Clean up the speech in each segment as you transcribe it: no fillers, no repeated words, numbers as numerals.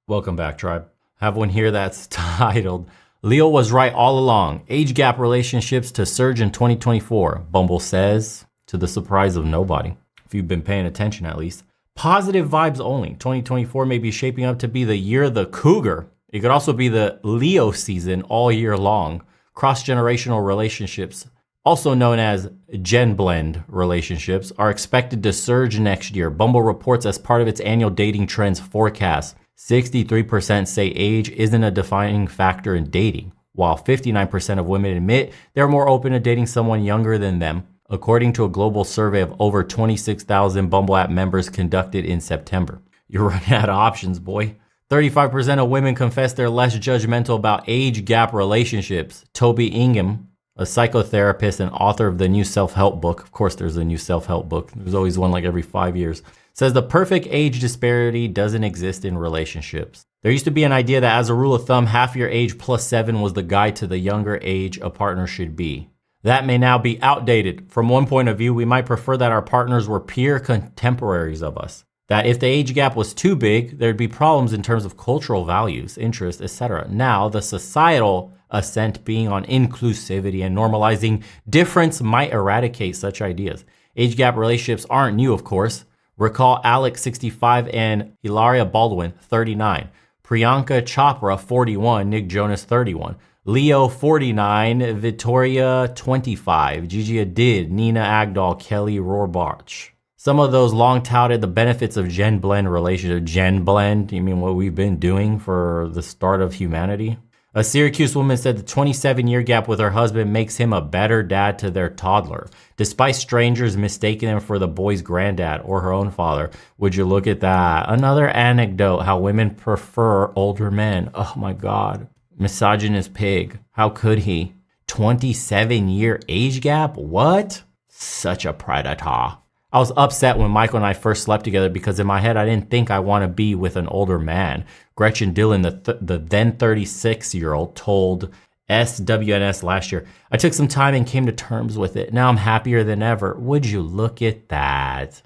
Welcome back, tribe. I have one here that's titled, Leo was right all along. Age gap relationships to surge in 2024. Bumble says, to the surprise of nobody. If you've been paying attention at least. Positive vibes only. 2024 may be shaping up to be the year of the cougar. It could also be the Leo season all year long. Cross-generational relationships, also known as Gen Blend relationships, are expected to surge next year. Bumble reports as part of its annual dating trends forecast. 63% say age isn't a defining factor in dating, while 59% of women admit they're more open to dating someone younger than them, according to a global survey of over 26,000 Bumble app members conducted in September. You're running out of options, boy. 35% of women confess they're less judgmental about age gap relationships. Toby Ingham, a psychotherapist and author of the new self-help book, of course there's a new self-help book, there's always one like every 5 years, says the perfect age disparity doesn't exist in relationships. There used to be an idea that as a rule of thumb, half your age plus 7 was the guide to the younger age a partner should be. That may now be outdated. From one point of view, we might prefer that our partners were peer contemporaries of us. That if the age gap was too big, there'd be problems in terms of cultural values, interests, etc. Now, the societal ascent being on inclusivity and normalizing difference might eradicate such ideas. Age gap relationships aren't new, of course. Recall Alex, 65, and Hilaria Baldwin, 39. Priyanka Chopra, 41. Nick Jonas, 31. Leo, 49. Victoria, 25. Gigi Hadid, Nina Agdal, Kelly Rohrbach. Some of those long touted the benefits of Gen Blend relationship. Gen Blend, you mean what we've been doing for the start of humanity? A Syracuse woman said the 27-year gap with her husband makes him a better dad to their toddler, despite strangers mistaking him for the boy's granddad or her own father. Would you look at that? Another anecdote, how women prefer older men. Oh my God. Misogynist pig. How could he? 27-year age gap? What? Such a predator. I was upset when Michael and I first slept together because in my head, I didn't think I want to be with an older man. Gretchen Dillon, the then 36-year-old, told SWNS last year, I took some time and came to terms with it. Now I'm happier than ever. Would you look at that?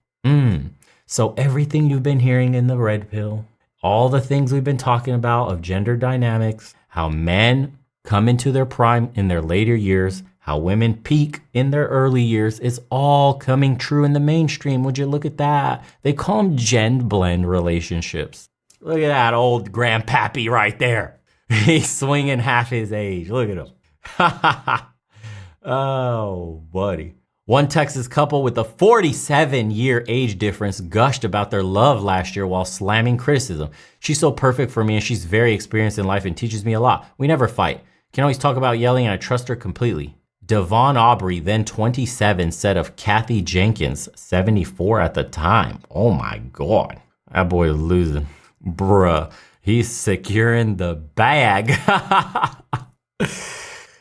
So everything you've been hearing in the red pill, all the things we've been talking about of gender dynamics, how men come into their prime in their later years, how women peak in their early years, is all coming true in the mainstream. Would you look at that? They call them Gen Blend relationships. Look at that old grandpappy right there. He's swinging half his age. Look at him. Oh, buddy. One Texas couple with a 47-year age difference gushed about their love last year while slamming criticism. She's so perfect for me and she's very experienced in life and teaches me a lot. We never fight. Can always talk about yelling and I trust her completely. Devon Aubrey, then 27, said of Kathy Jenkins, 74 at the time. Oh my God. That boy is losing. Bruh, he's securing the bag.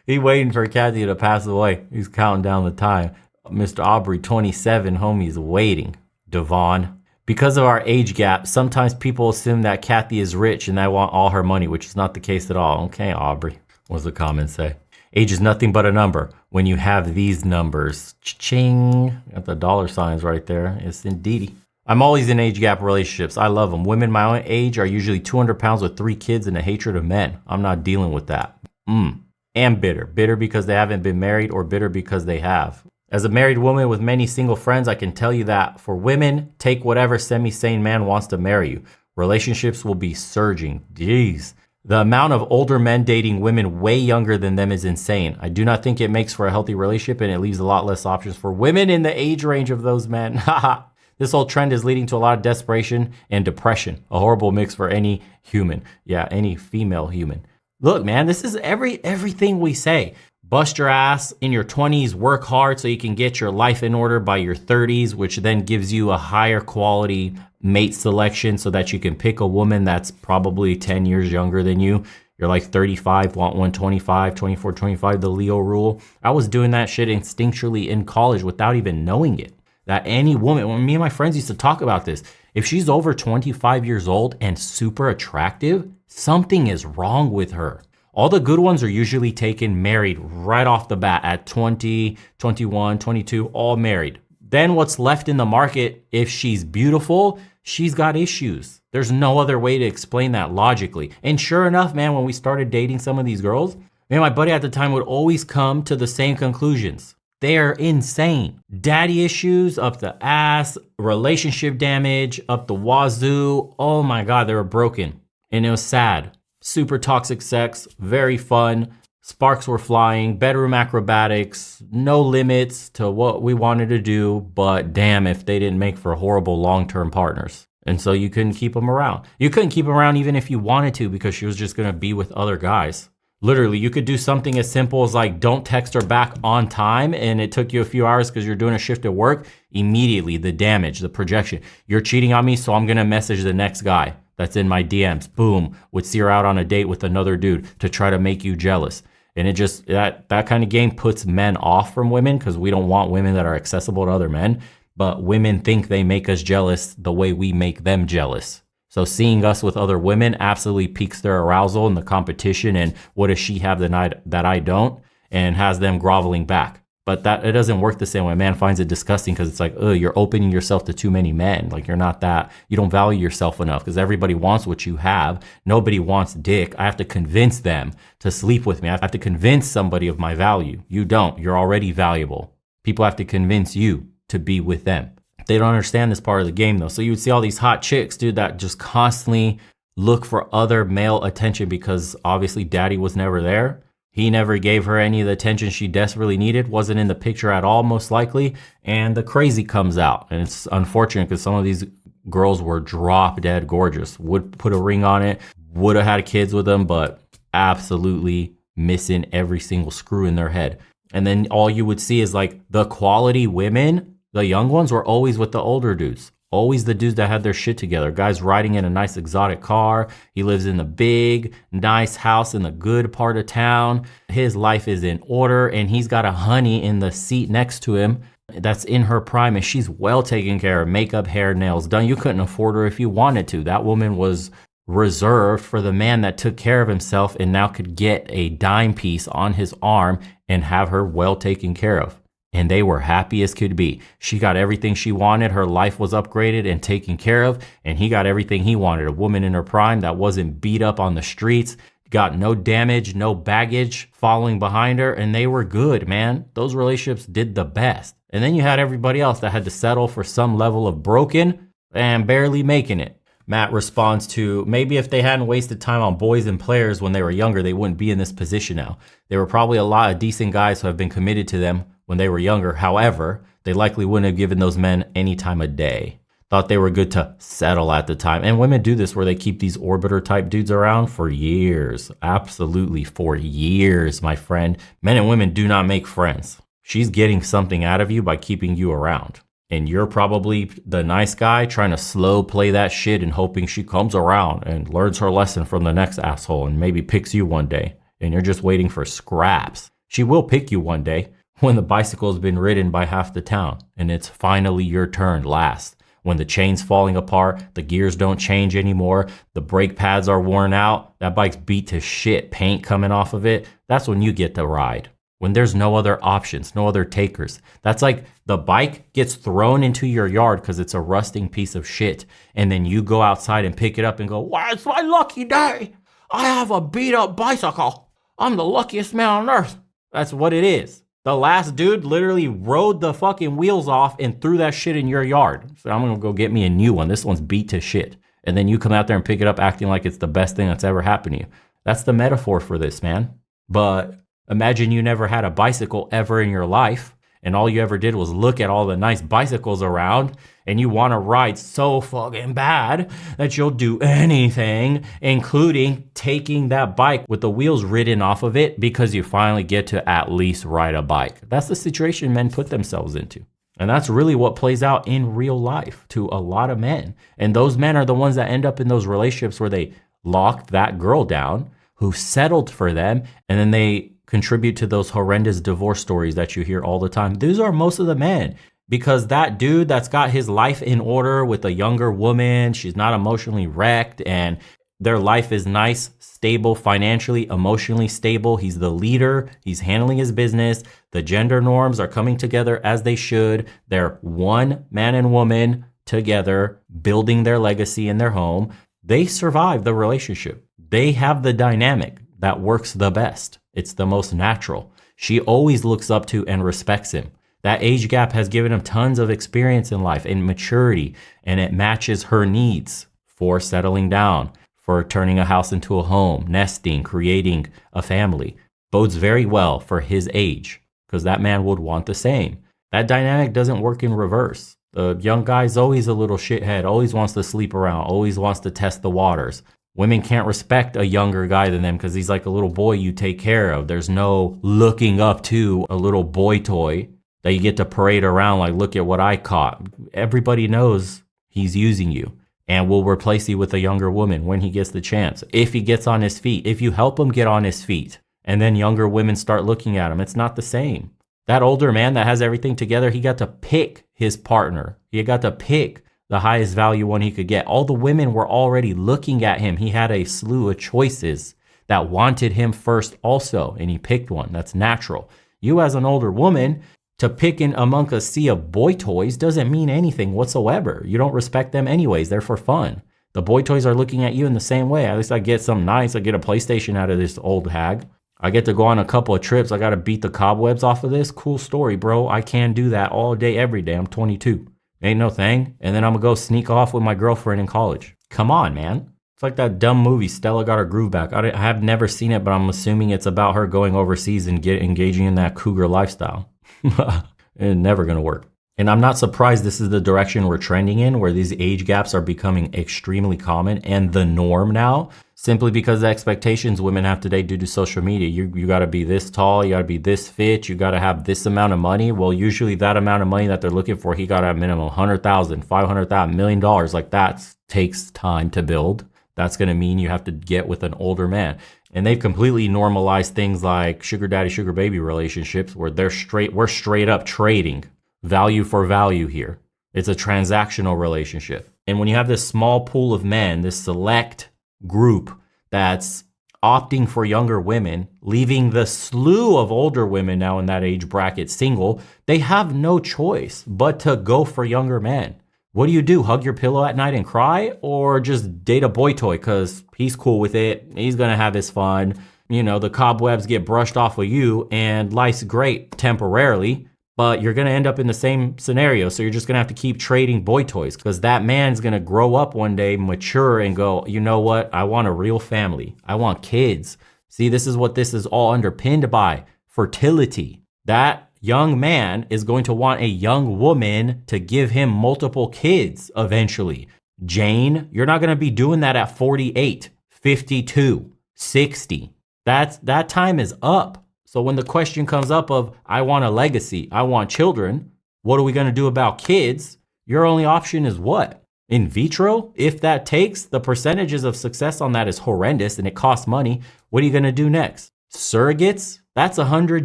He waiting for Kathy to pass away. He's counting down the time. Mr. Aubrey, 27, homie's waiting. Devon. Because of our age gap, sometimes people assume that Kathy is rich and I want all her money, which is not the case at all. Okay, Aubrey. What does the comment say? Age is nothing but a number. When you have these numbers, ching, got the dollar signs right there. It's indeedy. I'm always in age gap relationships. I love them. Women my own age are usually 200 pounds with 3 kids and a hatred of men. I'm not dealing with that. And bitter. Bitter because they haven't been married or bitter because they have. As a married woman with many single friends, I can tell you that for women, take whatever semi-sane man wants to marry you. Relationships will be surging. Jeez. The amount of older men dating women way younger than them is insane. I do not think it makes for a healthy relationship and it leaves a lot less options for women in the age range of those men. Haha. This whole trend is leading to a lot of desperation and depression. A horrible mix for any human. Yeah, any female human. Look, man, this is everything we say. Bust your ass in your 20s, work hard so you can get your life in order by your 30s, which then gives you a higher quality mate selection so that you can pick a woman that's probably 10 years younger than you. You're like 35, want 125, 24, 25, the Leo rule. I was doing that shit instinctually in college without even knowing it. That any woman, when me and my friends used to talk about this, if she's over 25 years old and super attractive, something is wrong with her. All the good ones are usually taken married right off the bat at 20, 21, 22, all married. Then what's left in the market, if she's beautiful, she's got issues. There's no other way to explain that logically. And sure enough, man, when we started dating some of these girls, man, my buddy at the time would always come to the same conclusions. They are insane. Daddy issues up the ass, relationship damage up the wazoo. Oh my God, they were broken. And it was sad. Super toxic sex, very fun. Sparks were flying, bedroom acrobatics, no limits to what we wanted to do, but damn if they didn't make for horrible long-term partners. And so you couldn't keep them around. You couldn't keep them around even if you wanted to because she was just going to be with other guys. Literally, you could do something as simple as like don't text her back on time and it took you a few hours because you're doing a shift at work. Immediately, the damage, the projection. You're cheating on me, so I'm going to message the next guy that's in my DMs. Boom. Would see her out on a date with another dude to try to make you jealous. And it just, that kind of game puts men off from women because we don't want women that are accessible to other men. But women think they make us jealous the way we make them jealous. So seeing us with other women absolutely piques their arousal in the competition and what does she have that I don't, and has them groveling back. But that it doesn't work the same way. A man finds it disgusting because it's like, oh, you're opening yourself to too many men. Like you're not that, you don't value yourself enough because everybody wants what you have. Nobody wants dick. I have to convince them to sleep with me. I have to convince somebody of my value. You don't. You're already valuable. People have to convince you to be with them. They don't understand this part of the game though. So you would see all these hot chicks, dude, that just constantly look for other male attention because obviously daddy was never there. He never gave her any of the attention she desperately needed, wasn't in the picture at all, most likely. And the crazy comes out. And it's unfortunate because some of these girls were drop dead gorgeous. Would put a ring on it, would have had kids with them, but absolutely missing every single screw in their head. And then all you would see is like the quality women, the young ones were always with the older dudes. Always the dudes that had their shit together. Guys riding in a nice exotic car. He lives in the big, nice house in the good part of town. His life is in order and he's got a honey in the seat next to him that's in her prime and she's well taken care of. Makeup, hair, nails done. You couldn't afford her if you wanted to. That woman was reserved for the man that took care of himself and now could get a dime piece on his arm and have her well taken care of. And they were happy as could be. She got everything she wanted. Her life was upgraded and taken care of. And he got everything he wanted. A woman in her prime that wasn't beat up on the streets, got no damage, no baggage following behind her. And they were good, man. Those relationships did the best. And then you had everybody else that had to settle for some level of broken and barely making it. Matt responds to, maybe if they hadn't wasted time on boys and players when they were younger, they wouldn't be in this position now. There were probably a lot of decent guys who have been committed to them when they were younger. However, they likely wouldn't have given those men any time of day. Thought they were good to settle at the time. And women do this where they keep these orbiter type dudes around for years. Absolutely for years, my friend. Men and women do not make friends. She's getting something out of you by keeping you around. And you're probably the nice guy trying to slow play that shit and hoping she comes around and learns her lesson from the next asshole and maybe picks you one day. And you're just waiting for scraps. She will pick you one day when the bicycle's been ridden by half the town and it's finally your turn last. When the chain's falling apart, the gears don't change anymore, the brake pads are worn out, that bike's beat to shit, paint coming off of it, that's when you get to ride. When there's no other options, no other takers. That's like the bike gets thrown into your yard because it's a rusting piece of shit. And then you go outside and pick it up and go, wow, it's my lucky day. I have a beat up bicycle. I'm the luckiest man on earth. That's what it is. The last dude literally rode the fucking wheels off and threw that shit in your yard. So I'm going to go get me a new one. This one's beat to shit. And then you come out there and pick it up acting like it's the best thing that's ever happened to you. That's the metaphor for this, man. But imagine you never had a bicycle ever in your life and all you ever did was look at all the nice bicycles around and you want to ride so fucking bad that you'll do anything, including taking that bike with the wheels ridden off of it because you finally get to at least ride a bike. That's the situation men put themselves into. And that's really what plays out in real life to a lot of men. And those men are the ones that end up in those relationships where they locked that girl down who settled for them and then they contribute to those horrendous divorce stories that you hear all the time. These are most of the men because that dude that's got his life in order with a younger woman, she's not emotionally wrecked and Their life is nice, stable, financially, emotionally stable. He's the leader. He's handling his business. The gender norms are coming together as they should. They're one man and woman together, building their legacy in their home. They survive the relationship. They have the dynamic that works the best. It's the most natural. She always looks up to and respects him. That age gap has given him tons of experience in life and maturity, and it matches her needs for settling down, for turning a house into a home, nesting, creating a family. Bodes very well for his age, because that man would want the same. That dynamic doesn't work in reverse. The young guy's always a little shithead, always wants to sleep around, always wants to test the waters. Women can't respect a younger guy than them because he's like a little boy you take care of. There's no looking up to a little boy toy that you get to parade around like, look at what I caught. Everybody knows he's using you and will replace you with a younger woman when he gets the chance. If he gets on his feet, if you help him get on his feet, and then younger women start looking at him, it's not the same. That older man that has everything together, he got to pick his partner. He got to pick the highest value one he could get. All the women were already looking at him. He had a slew of choices that wanted him first also, and he picked one. That's natural. You as an older woman, to pick in among a sea of boy toys doesn't mean anything whatsoever. You don't respect them anyways. They're for fun. The boy toys are looking at you in the same way. At least I get something nice. I get a PlayStation out of this old hag. I get to go on a couple of trips. I got to beat the cobwebs off of this. Cool story, bro. I can do that all day, every day. I'm 22. Ain't no thing. And then I'm going to go sneak off with my girlfriend in college. Come on, man. It's like that dumb movie, Stella Got Her Groove Back. I have never seen it, but I'm assuming it's about her going overseas and engaging in that cougar lifestyle. It's never going to work. And I'm not surprised this is the direction we're trending in, where these age gaps are becoming extremely common and the norm now, simply because the expectations women have today due to social media. You got to be this tall, you got to be this fit, you got to have this amount of money. Well, usually that amount of money that they're looking for, he got to have minimum $100,000, $500,000, $1 million. Like that takes time to build. That's going to mean you have to get with an older man. And they've completely normalized things like sugar daddy, sugar baby relationships where we're straight up trading value for value here. It's a transactional relationship. And when you have this small pool of men, this select group that's opting for younger women, leaving the slew of older women now in that age bracket single, they have no choice but to go for younger men. What do? Hug your pillow at night and cry, or just date a boy toy because he's cool with it? He's going to have his fun. You know, the cobwebs get brushed off of you and life's great temporarily, but you're going to end up in the same scenario. So you're just going to have to keep trading boy toys because that man's going to grow up one day, mature, and go, you know what? I want a real family. I want kids. See, this is what this is all underpinned by: fertility. That young man is going to want a young woman to give him multiple kids eventually. Jane, you're not going to be doing that at 48, 52, 60. That time is up. So when the question comes up of, I want a legacy, I want children, what are we going to do about kids? Your only option is what? In vitro? If that takes, the percentages of success on that is horrendous and it costs money. What are you going to do next? Surrogates? That's 100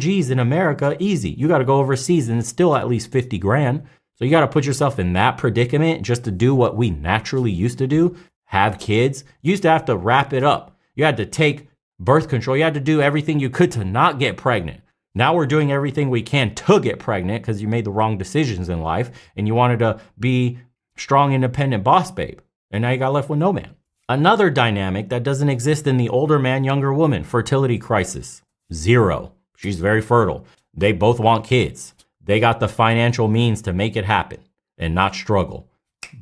G's in America, easy. You got to go overseas and it's still at least 50 grand. So you got to put yourself in that predicament just to do what we naturally used to do, have kids. You used to have to wrap it up. You had to take birth control. You had to do everything you could to not get pregnant. Now we're doing everything we can to get pregnant because you made the wrong decisions in life and you wanted to be strong, independent boss babe. And now you got left with no man. Another dynamic that doesn't exist in the older man, younger woman, fertility crisis. 0. She's very fertile. They both want kids. They got the financial means to make it happen and not struggle.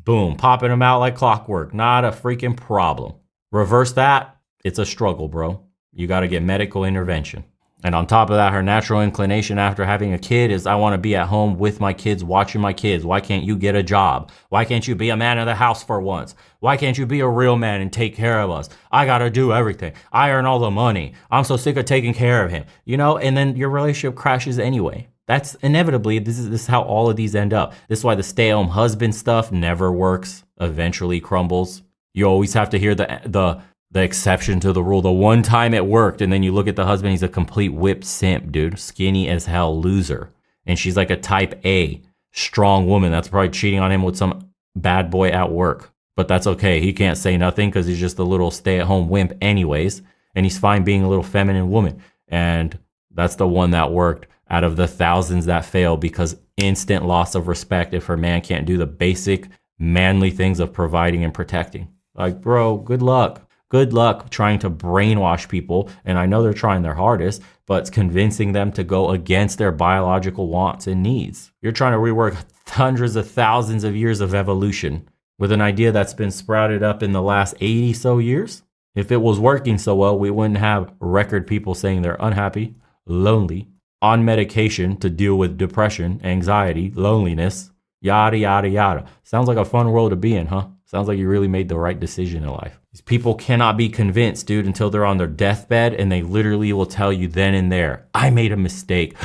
Boom, popping them out like clockwork. Not a freaking problem. Reverse that, it's a struggle, bro. You got to get medical intervention. And on top of that, her natural inclination after having a kid is, I want to be at home with my kids, watching my kids. Why can't you get a job? Why can't you be a man of the house for once? Why can't you be a real man and take care of us? I got to do everything. I earn all the money. I'm so sick of taking care of him. You know, and then your relationship crashes anyway. That's inevitably, this is how all of these end up. This is why the stay-at-home husband stuff never works, eventually crumbles. You always have to hear the exception to the rule. The one time it worked, and then you look at the husband, he's a complete whipped simp, dude. Skinny as hell, loser. And she's like a type A, strong woman that's probably cheating on him with some bad boy at work. But that's okay. He can't say nothing because he's just a little stay-at-home wimp anyways. And he's fine being a little feminine woman. And that's the one that worked out of the thousands that failed, because instant loss of respect if her man can't do the basic manly things of providing and protecting. Like, bro, good luck. Good luck trying to brainwash people. And I know they're trying their hardest, but it's convincing them to go against their biological wants and needs. You're trying to rework hundreds of thousands of years of evolution with an idea that's been sprouted up in the last 80 so years. If it was working so well, we wouldn't have record people saying they're unhappy, lonely, on medication to deal with depression, anxiety, loneliness, yada, yada, yada. Sounds like a fun world to be in, huh? Sounds like you really made the right decision in life. These people cannot be convinced, dude, until they're on their deathbed, and they literally will tell you then and there, I made a mistake.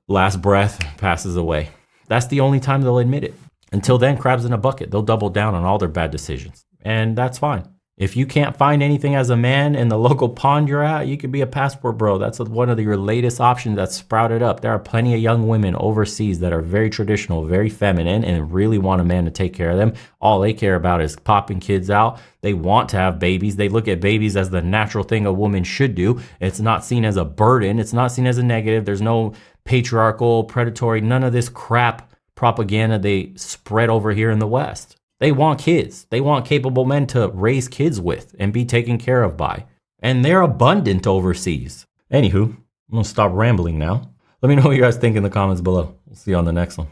Last breath, passes away. That's the only time they'll admit it. Until then, crabs in a bucket. They'll double down on all their bad decisions. And that's fine. If you can't find anything as a man in the local pond you're at, you could be a passport bro. That's one of your latest options that's sprouted up. There are plenty of young women overseas that are very traditional, very feminine, and really want a man to take care of them. All they care about is popping kids out. They want to have babies. They look at babies as the natural thing a woman should do. It's not seen as a burden. It's not seen as a negative. There's no patriarchal, predatory, none of this crap propaganda they spread over here in the West. They want kids. They want capable men to raise kids with and be taken care of by. And they're abundant overseas. Anywho, I'm going to stop rambling now. Let me know what you guys think in the comments below. We'll see you on the next one.